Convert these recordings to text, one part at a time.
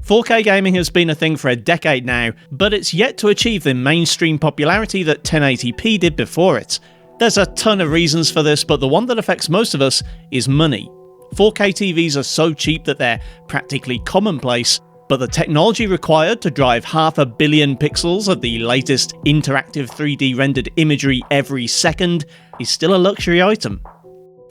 4K gaming has been a thing for a decade now, but it's yet to achieve the mainstream popularity that 1080p did before it. There's a ton of reasons for this, but the one that affects most of us is money. 4K TVs are so cheap that they're practically commonplace, but the technology required to drive 500 million pixels of the latest interactive 3D rendered imagery every second is still a luxury item.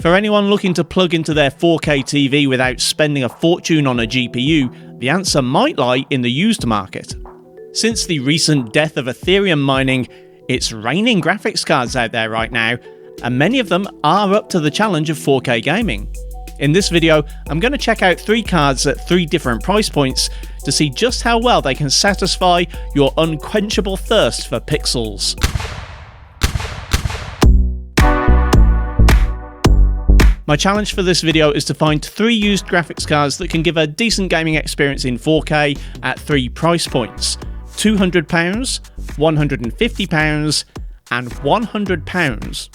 For anyone looking to plug into their 4K TV without spending a fortune on a GPU, the answer might lie in the used market. Since the recent death of Ethereum mining, it's raining graphics cards out there right now, and many of them are up to the challenge of 4K gaming. In this video, I'm going to check out 3 cards at 3 different price points to see just how well they can satisfy your unquenchable thirst for pixels. My challenge for this video is to find 3 used graphics cards that can give a decent gaming experience in 4K at 3 price points: £200, £150 and £100.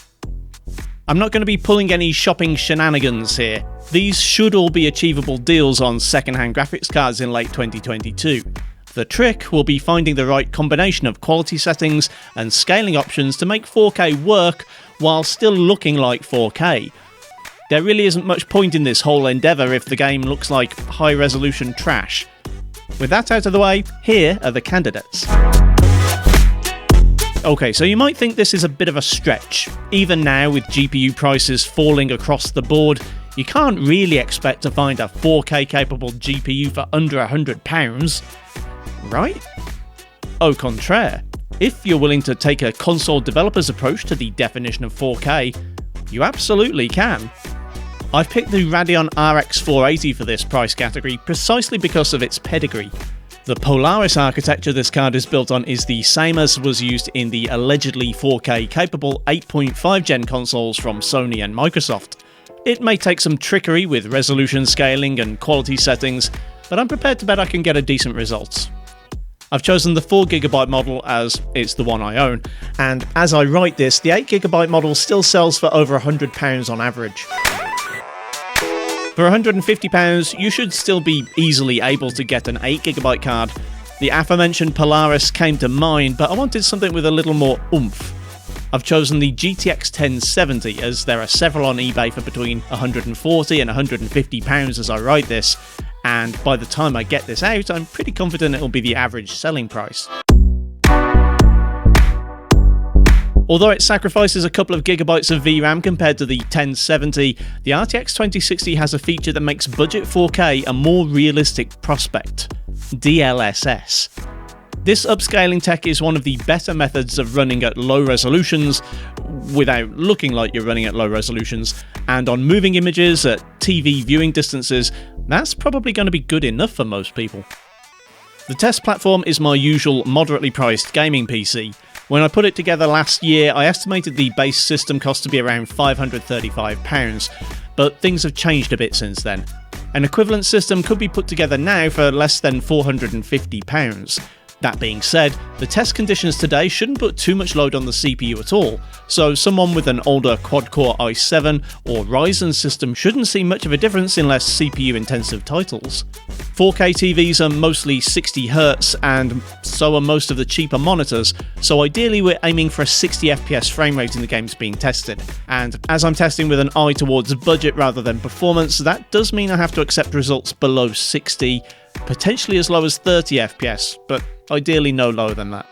I'm not going to be pulling any shopping shenanigans here. These should all be achievable deals on second-hand graphics cards in late 2022. The trick will be finding the right combination of quality settings and scaling options to make 4K work while still looking like 4K. There really isn't much point in this whole endeavour if the game looks like high-resolution trash. With that out of the way, here are the candidates. Okay, so you might think this is a bit of a stretch. Even now, with GPU prices falling across the board, you can't really expect to find a 4K capable GPU for under £100, right? Au contraire, if you're willing to take a console developer's approach to the definition of 4K, you absolutely can. I've picked the Radeon RX 480 for this price category precisely because of its pedigree. The Polaris architecture this card is built on is the same as was used in the allegedly 4K capable 8.5 gen consoles from Sony and Microsoft. It may take some trickery with resolution scaling and quality settings, but I'm prepared to bet I can get a decent result. I've chosen the 4GB model as it's the one I own, and as I write this, the 8GB model still sells for over £100 on average. For £150, you should still be easily able to get an 8GB card. The aforementioned Polaris came to mind, but I wanted something with a little more oomph. I've chosen the GTX 1070, as there are several on eBay for between £140 and £150 as I write this, and by the time I get this out, I'm pretty confident it'll be the average selling price. Although it sacrifices a couple of gigabytes of VRAM compared to the 1070, the RTX 2060 has a feature that makes budget 4K a more realistic prospect: DLSS. This upscaling tech is one of the better methods of running at low resolutions without looking like you're running at low resolutions, and on moving images at TV viewing distances, that's probably going to be good enough for most people. The test platform is my usual moderately priced gaming PC. When I put it together last year, I estimated the base system cost to be around £535, but things have changed a bit since then. An equivalent system could be put together now for less than £450. That being said, the test conditions today shouldn't put too much load on the CPU at all, so someone with an older quad-core i7 or Ryzen system shouldn't see much of a difference in less CPU-intensive titles. 4K TVs are mostly 60Hz, and so are most of the cheaper monitors, so ideally we're aiming for a 60fps frame rate in the games being tested. And as I'm testing with an eye towards budget rather than performance, that does mean I have to accept results below 60, potentially as low as 30fps, but ideally no lower than that.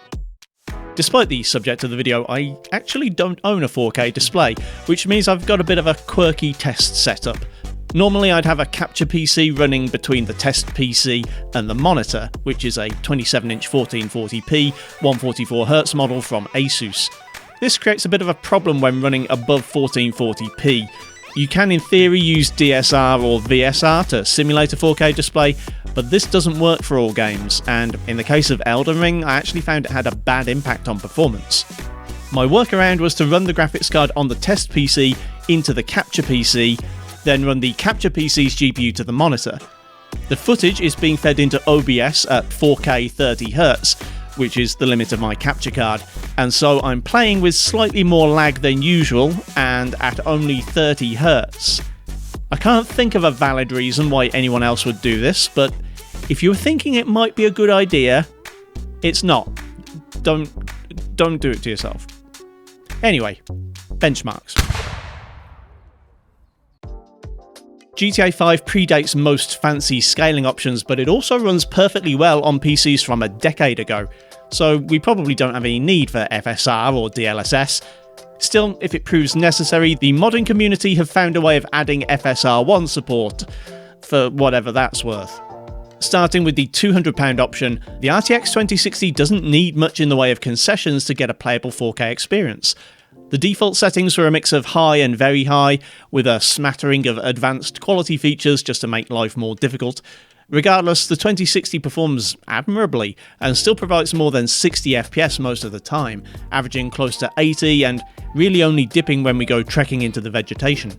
Despite the subject of the video, I actually don't own a 4K display, which means I've got a bit of a quirky test setup. Normally I'd have a capture PC running between the test PC and the monitor, which is a 27-inch 1440p 144Hz model from Asus. This creates a bit of a problem when running above 1440p. You can in theory use DSR or VSR to simulate a 4K display, but this doesn't work for all games, and in the case of Elden Ring, I actually found it had a bad impact on performance. My workaround was to run the graphics card on the test PC into the capture PC, then run the capture PC's GPU to the monitor. The footage is being fed into OBS at 4K 30Hz, which is the limit of my capture card, and so I'm playing with slightly more lag than usual and at only 30Hz. I can't think of a valid reason why anyone else would do this, but If you were thinking it might be a good idea, it's not. Don't do it to yourself. Anyway, benchmarks. GTA 5 predates most fancy scaling options, but it also runs perfectly well on PCs from a decade ago, so we probably don't have any need for FSR or DLSS. Still, if it proves necessary, the modding community have found a way of adding FSR1 support, for whatever that's worth. Starting with the £200 option, the RTX 2060 doesn't need much in the way of concessions to get a playable 4K experience. The default settings were a mix of high and very high, with a smattering of advanced quality features just to make life more difficult. Regardless, the 2060 performs admirably and still provides more than 60 FPS most of the time, averaging close to 80 and really only dipping when we go trekking into the vegetation.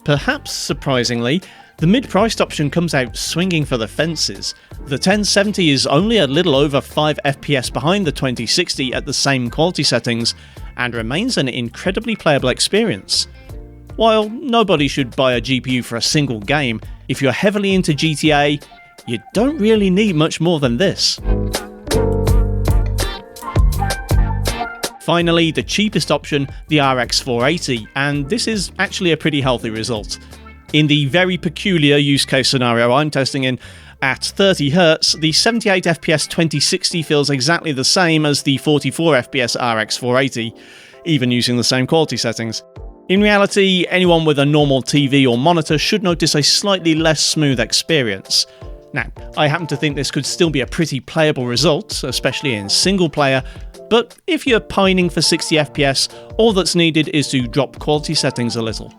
Perhaps surprisingly, the mid-priced option comes out swinging for the fences. The 1070 is only a little over 5 FPS behind the 2060 at the same quality settings, and remains an incredibly playable experience. While nobody should buy a GPU for a single game, if you're heavily into GTA, you don't really need much more than this. Finally, the cheapest option, the RX 480, and this is actually a pretty healthy result. In the very peculiar use case scenario I'm testing in, at 30Hz, the 78fps 2060 feels exactly the same as the 44fps RX 480, even using the same quality settings. In reality, anyone with a normal TV or monitor should notice a slightly less smooth experience. Now, I happen to think this could still be a pretty playable result, especially in single player, but if you're pining for 60fps, all that's needed is to drop quality settings a little.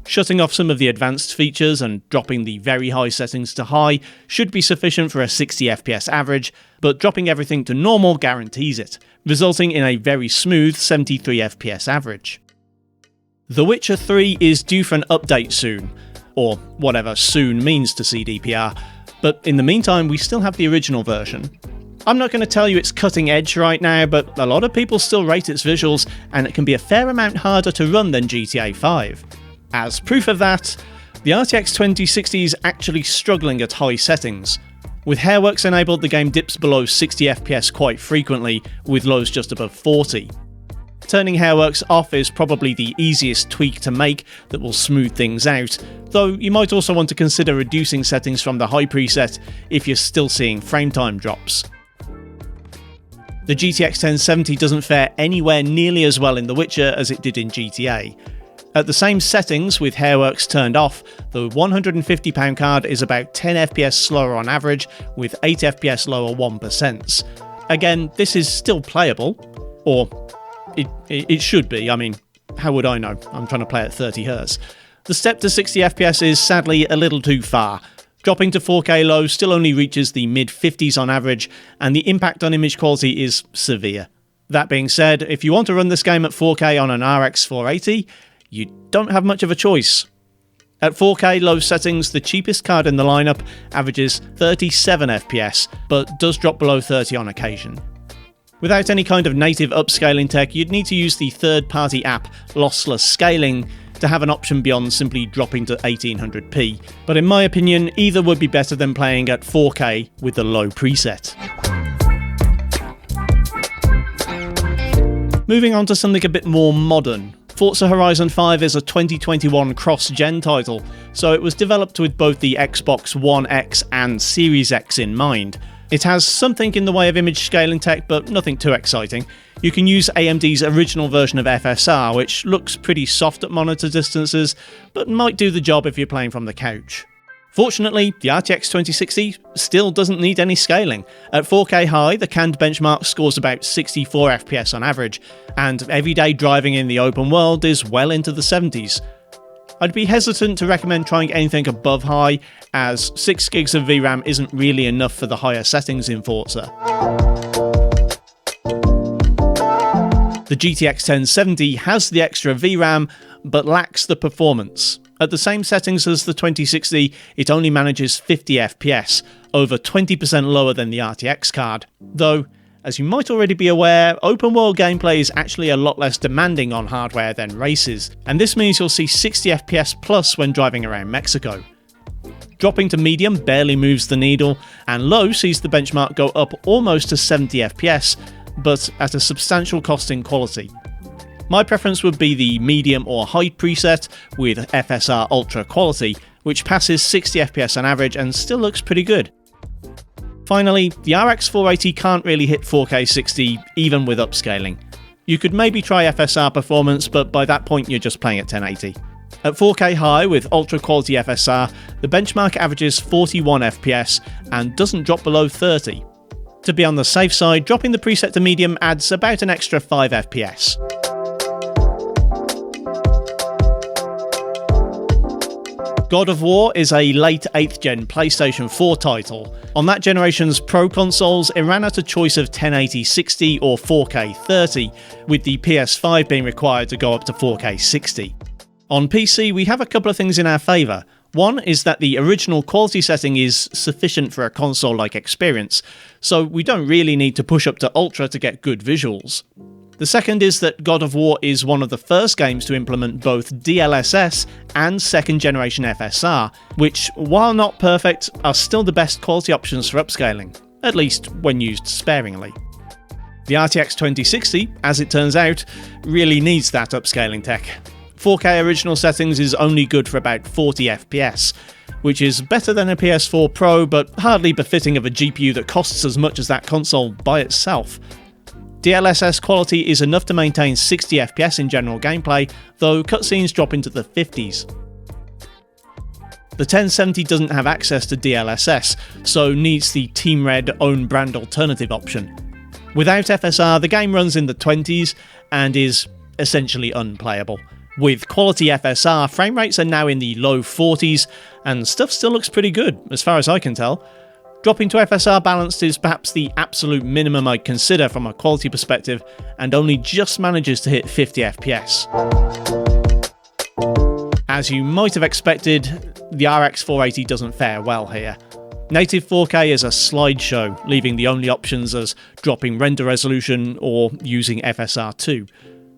Shutting off some of the advanced features and dropping the very high settings to high should be sufficient for a 60fps average, but dropping everything to normal guarantees it, resulting in a very smooth 73fps average. The Witcher 3 is due for an update soon, or whatever soon means to CDPR, but in the meantime we still have the original version. I'm not going to tell you it's cutting edge right now, but a lot of people still rate its visuals, and it can be a fair amount harder to run than GTA 5. As proof of that, the RTX 2060 is actually struggling at high settings. With Hairworks enabled, the game dips below 60fps quite frequently, with lows just above 40. Turning Hairworks off is probably the easiest tweak to make that will smooth things out, though you might also want to consider reducing settings from the high preset if you're still seeing frame time drops. The GTX 1070 doesn't fare anywhere nearly as well in The Witcher as it did in GTA. At the same settings, with Hairworks turned off, the £150 card is about 10 FPS slower on average, with 8 FPS lower 1%. Again, this is still playable, or it should be. I mean, how would I know? I'm trying to play at 30Hz. The step to 60 FPS is sadly a little too far. Dropping to 4K low still only reaches the mid-50s on average, and the impact on image quality is severe. That being said, if you want to run this game at 4K on an RX 480, you don't have much of a choice. At 4K low settings, the cheapest card in the lineup averages 37 FPS, but does drop below 30 on occasion. Without any kind of native upscaling tech, you'd need to use the third-party app Lossless Scaling to have an option beyond simply dropping to 1800p, but in my opinion, either would be better than playing at 4K with the low preset. Moving on to something a bit more modern. Forza Horizon 5 is a 2021 cross-gen title, so it was developed with both the Xbox One X and Series X in mind. It has something in the way of image scaling tech, but nothing too exciting. You can use AMD's original version of FSR, which looks pretty soft at monitor distances, but might do the job if you're playing from the couch. Fortunately, the RTX 2060 still doesn't need any scaling. At 4K high, the canned benchmark scores about 64 FPS on average, and everyday driving in the open world is well into the 70s. I'd be hesitant to recommend trying anything above high, as 6 gigs of VRAM isn't really enough for the higher settings in Forza. The GTX 1070 has the extra VRAM, but lacks the performance. At the same settings as the 2060, it only manages 50 FPS, over 20% lower than the RTX card. Though, as you might already be aware, open world gameplay is actually a lot less demanding on hardware than races, and this means you'll see 60 FPS plus when driving around Mexico. Dropping to medium barely moves the needle, and low sees the benchmark go up almost to 70 FPS, but at a substantial cost in quality. My preference would be the medium or high preset with FSR Ultra quality, which passes 60 FPS on average and still looks pretty good. Finally, the RX 480 can't really hit 4K 60 even with upscaling. You could maybe try FSR performance, but by that point you're just playing at 1080. At 4K high with ultra quality FSR, the benchmark averages 41 FPS and doesn't drop below 30. To be on the safe side, dropping the preset to medium adds about an extra 5 FPS. God of War is a late 8th gen PlayStation 4 title. On that generation's Pro consoles, it ran out a choice of 1080 60 or 4K 30, with the PS5 being required to go up to 4K 60. On PC, we have a couple of things in our favour. One is that the original quality setting is sufficient for a console-like experience, so we don't really need to push up to Ultra to get good visuals. The second is that God of War is one of the first games to implement both DLSS and second generation FSR, which, while not perfect, are still the best quality options for upscaling, at least when used sparingly. The RTX 2060, as it turns out, really needs that upscaling tech. 4K original settings is only good for about 40 FPS, which is better than a PS4 Pro but hardly befitting of a GPU that costs as much as that console by itself. DLSS quality is enough to maintain 60 FPS in general gameplay, though cutscenes drop into the 50s. The 1070 doesn't have access to DLSS, so needs the Team Red own brand alternative option. Without FSR, the game runs in the 20s and is essentially unplayable. With quality FSR, frame rates are now in the low 40s, and stuff still looks pretty good, as far as I can tell. Dropping to FSR balanced is perhaps the absolute minimum I'd consider from a quality perspective, and only just manages to hit 50 FPS. As you might have expected, the RX 480 doesn't fare well here. Native 4K is a slideshow, leaving the only options as dropping render resolution or using FSR 2.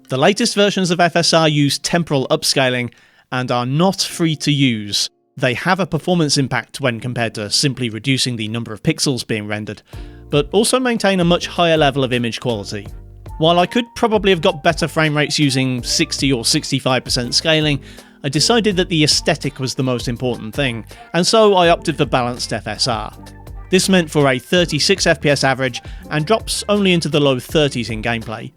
The latest versions of FSR use temporal upscaling and are not free to use. They have a performance impact when compared to simply reducing the number of pixels being rendered, but also maintain a much higher level of image quality. While I could probably have got better frame rates using 60 or 65% scaling, I decided that the aesthetic was the most important thing, and so I opted for balanced FSR. This meant for a 36 FPS average and drops only into the low 30s in gameplay.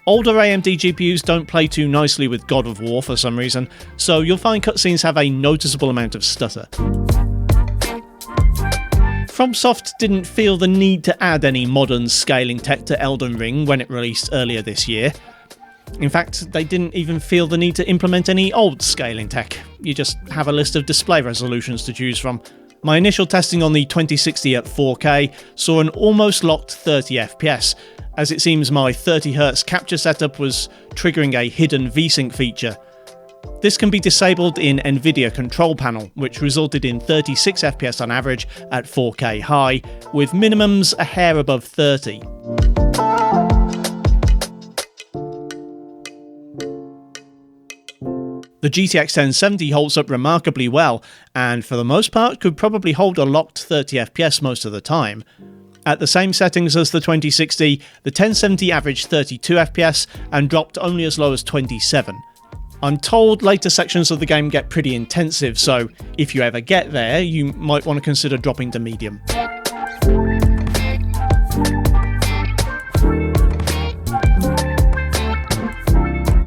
Older AMD GPUs don't play too nicely with God of War for some reason, so you'll find cutscenes have a noticeable amount of stutter. FromSoft didn't feel the need to add any modern scaling tech to Elden Ring when it released earlier this year. In fact, they didn't even feel the need to implement any old scaling tech. You just have a list of display resolutions to choose from. My initial testing on the 2060 at 4K saw an almost locked 30 FPS, as it seems my 30Hz capture setup was triggering a hidden VSync feature. This can be disabled in Nvidia Control Panel, which resulted in 36 FPS on average at 4K high, with minimums a hair above 30. The GTX 1070 holds up remarkably well, and for the most part could probably hold a locked 30 FPS most of the time. At the same settings as the 2060, the 1070 averaged 32 FPS and dropped only as low as 27. I'm told later sections of the game get pretty intensive, so if you ever get there, you might want to consider dropping to medium.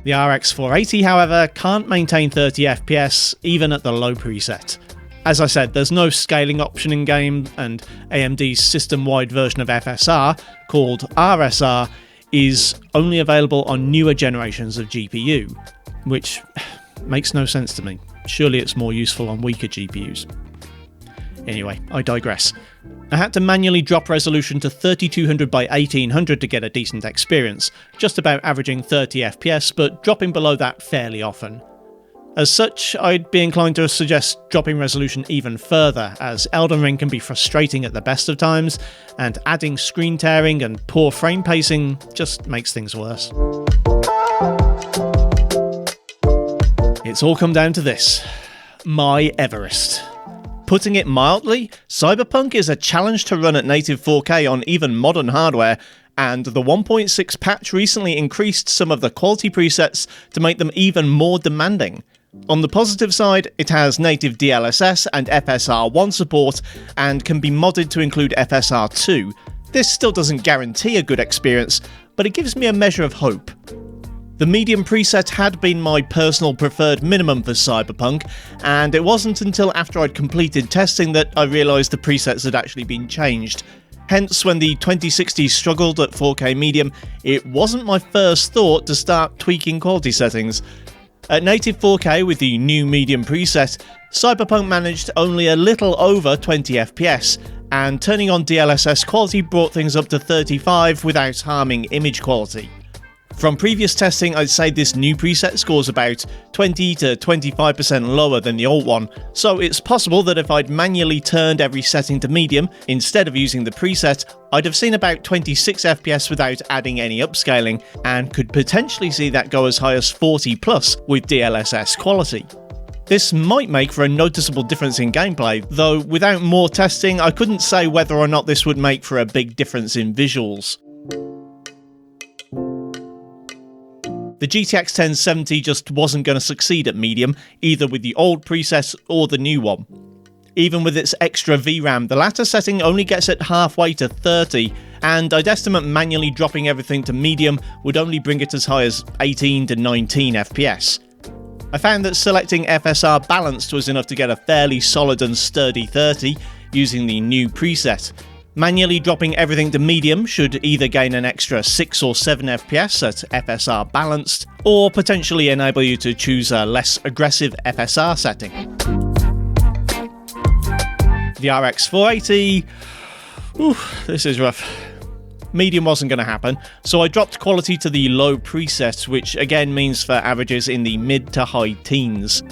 The RX 480, however, can't maintain 30 FPS even at the low preset. As I said, there's no scaling option in game, and AMD's system-wide version of FSR, called RSR, is only available on newer generations of GPU, which makes no sense to me. Surely it's more useful on weaker GPUs. Anyway, I digress. I had to manually drop resolution to 3200 by 1800 to get a decent experience, just about averaging 30 FPS, but dropping below that fairly often. As such, I'd be inclined to suggest dropping resolution even further, as Elden Ring can be frustrating at the best of times, and adding screen tearing and poor frame pacing just makes things worse. It's all come down to this: my Everest. Putting it mildly, Cyberpunk is a challenge to run at native 4K on even modern hardware, and the 1.6 patch recently increased some of the quality presets to make them even more demanding. On the positive side, it has native DLSS and FSR1 support, and can be modded to include FSR2. This still doesn't guarantee a good experience, but it gives me a measure of hope. The medium preset had been my personal preferred minimum for Cyberpunk, and it wasn't until after I'd completed testing that I realised the presets had actually been changed. Hence, when the 2060 struggled at 4K medium, it wasn't my first thought to start tweaking quality settings. At native 4K with the new medium preset, Cyberpunk managed only a little over 20 FPS, and turning on DLSS quality brought things up to 35 without harming image quality. From previous testing, I'd say this new preset scores about 20 to 25% lower than the old one, so it's possible that if I'd manually turned every setting to medium instead of using the preset, I'd have seen about 26 FPS without adding any upscaling, and could potentially see that go as high as 40 plus with DLSS quality. This might make for a noticeable difference in gameplay, though without more testing I couldn't say whether or not this would make for a big difference in visuals. The GTX 1070 just wasn't going to succeed at medium, either with the old preset or the new one. Even with its extra VRAM, the latter setting only gets it halfway to 30, and I'd estimate manually dropping everything to medium would only bring it as high as 18 to 19 FPS. I found that selecting FSR balanced was enough to get a fairly solid and sturdy 30 using the new preset. Manually dropping everything to medium should either gain an extra 6 or 7 FPS at FSR balanced, or potentially enable you to choose a less aggressive FSR setting. The RX 480... this is rough. Medium wasn't going to happen, so I dropped quality to the low preset, which again means for averages in the mid to high teens.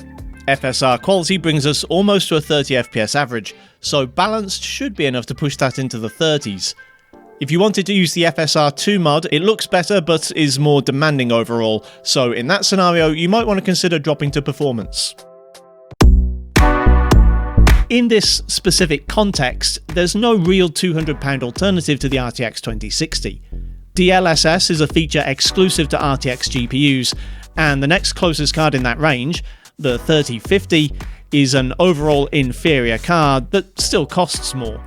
FSR quality brings us almost to a 30 FPS average, so balanced should be enough to push that into the 30s. If you wanted to use the FSR2 mod, it looks better but is more demanding overall, so in that scenario you might want to consider dropping to performance. In this specific context, there's no real £200 alternative to the RTX 2060. DLSS is a feature exclusive to RTX GPUs, and the next closest card in that range, the 3050, is an overall inferior card that still costs more.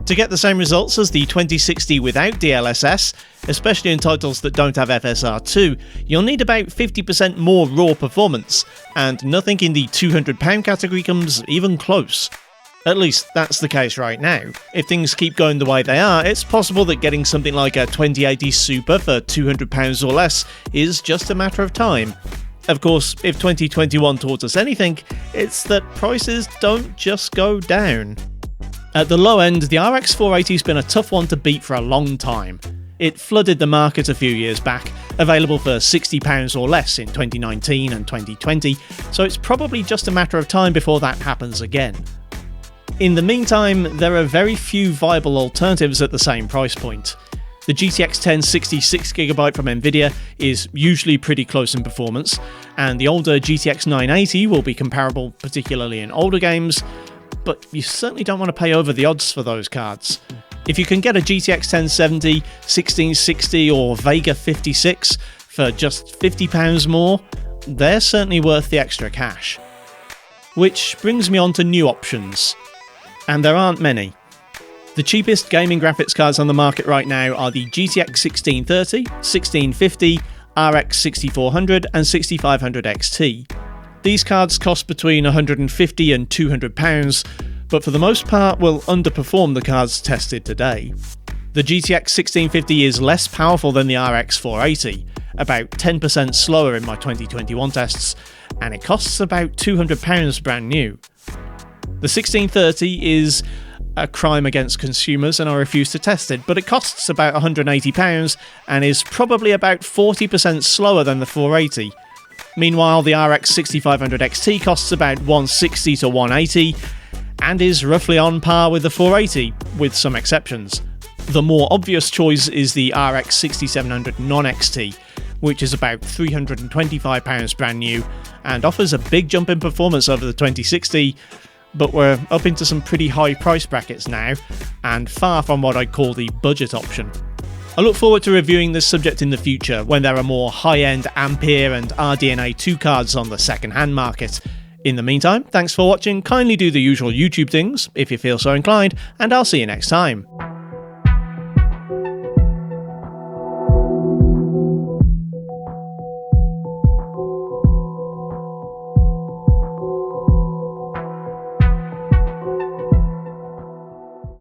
To get the same results as the 2060 without DLSS, especially in titles that don't have FSR2, you'll need about 50% more raw performance, and nothing in the £200 category comes even close. At least that's the case right now. If things keep going the way they are, it's possible that getting something like a 2080 Super for £200 or less is just a matter of time. Of course, if 2021 taught us anything, it's that prices don't just go down. At the low end, the RX 480's been a tough one to beat for a long time. It flooded the market a few years back, available for £60 or less in 2019 and 2020, so it's probably just a matter of time before that happens again. In the meantime, there are very few viable alternatives at the same price point. The GTX 1060 6GB from Nvidia is usually pretty close in performance, and the older GTX 980 will be comparable, particularly in older games, but you certainly don't want to pay over the odds for those cards. If you can get a GTX 1070, 1660 or Vega 56 for just £50 more, they're certainly worth the extra cash. Which brings me on to new options. And there aren't many. The cheapest gaming graphics cards on the market right now are the GTX 1630, 1650, RX 6400 and 6500 XT. These cards cost between £150 and £200, but for the most part will underperform the cards tested today. The GTX 1650 is less powerful than the RX 480, about 10% slower in my 2021 tests, and it costs about £200 brand new. The 1630 is a crime against consumers and I refuse to test it, but it costs about £180 and is probably about 40% slower than the 480. Meanwhile, the RX 6500 XT costs about £160 to £180 and is roughly on par with the 480, with some exceptions. The more obvious choice is the RX 6700 non-XT, which is about £325 brand new and offers a big jump in performance over the 2060, but we're up into some pretty high price brackets now, and far from what I'd call the budget option. I look forward to reviewing this subject in the future when there are more high-end Ampere and RDNA 2 cards on the second-hand market. In the meantime, thanks for watching, kindly do the usual YouTube things if you feel so inclined, and I'll see you next time.